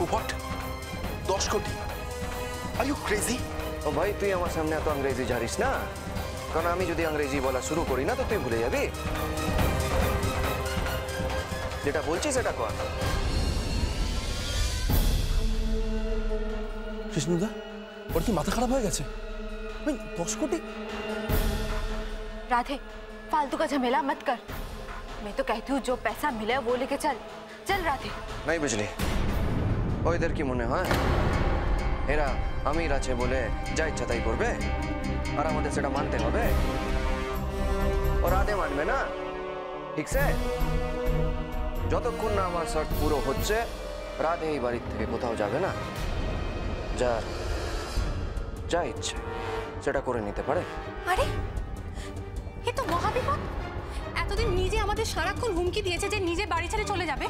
What? 10 কোটি? Are you crazy? ও ভাই তুই আমার সামনে এত ইংরেজি ঝাড়িস না, কারণ আমি যদি ইংরেজি বলা শুরু করি না তো তুই ভুলে যাবি। যেটা বলছিস সেটা কর। কৃষ্ণদা, ওর কি মাথা খারাপ হয়ে গেছে? 10 কোটি? राधे, फालतू का झमेला मत कर। मैं तो कहती हूँ जो पैसा मिले वो लेके चल। चल राधे। नहीं बुझली, ওদের কি মনে হয় এরা আমির আছে বলে যা ইচ্ছা তাই করবে আর আমাদের সেটা মানতে হবে? ও রাধে মানবে না, ঠিক আছে? যতক্ষণ না আমার শর্ত পুরো হচ্ছে রাধে এই বাড়ির থেকে কোথাও যাবে না। যার যা ইচ্ছে সেটা করে নিতে পারে। আরে এ তো মহাবিপদ। এতদিন নিজে আমাদের সারাক্ষণ হুমকি দিয়েছে যে নিজে বাড়ি ছেড়ে চলে যাবে,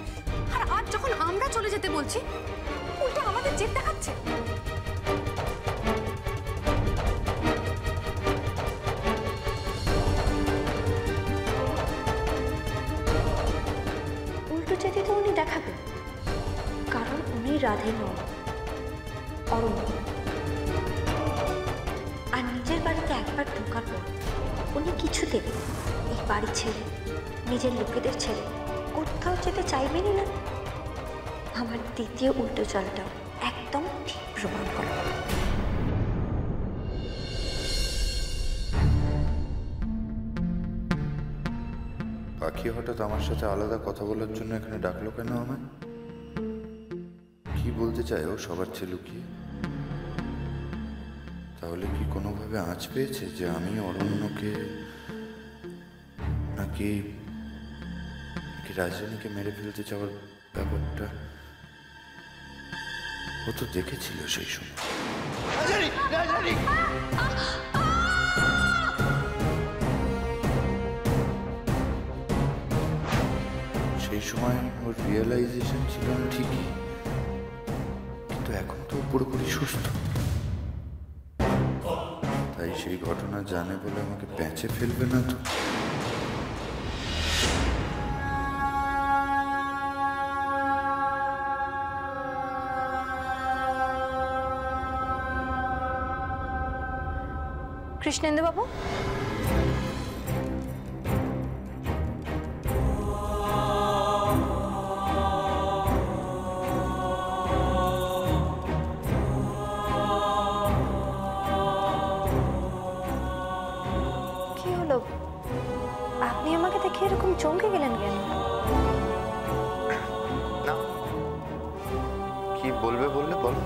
আর আজ যখন আমরা চলে যেতে বলছি উল্টো আমাদের জেদ দেখাচ্ছে। উল্টো জেদই তো উনি দেখাবেন, কারণ উনি রাধে নন, অরুণ। আর নিজের বাড়িতে একবার ঢোকার পর উনি কিছুতে এই বাড়ি ছেড়ে নিজের লোকেদের ছেড়ে কোথাও যেতে চাইবেনই না। আমার দ্বিতীয় উল্টো চালটাও একদম ঠিক প্রমাণ করে। পাখি হঠাৎ আমার সাথে আলাদা কথা বলার জন্য এখানে ডাকলো কেন আমায়? কি বলতে চায় ও সবার চেয়ে লুকিয়ে? তাহলে কি কোনোভাবে আঁচ পেয়েছে যে আমি অরণ্যকে নাকি রাজরানীকে মেরে ফেলতে চাওয়ার ব্যাপারটা ও তো দেখেছিল সেই সময়। সেই সময় ওর রিয়েলাইজেশন ছিল না ঠিকই, কিন্তু এখন তো পুরোপুরি সুস্থ। তাই সেই ঘটনা জানে বলে আমাকে প্যাঁচে ফেলবে না তো? কৃষ্ণেন্দু বাবু, কি হলো? আপনি আমাকে দেখে এরকম চমকে গেলেন কেন? না, কি বলবে বললে বলো।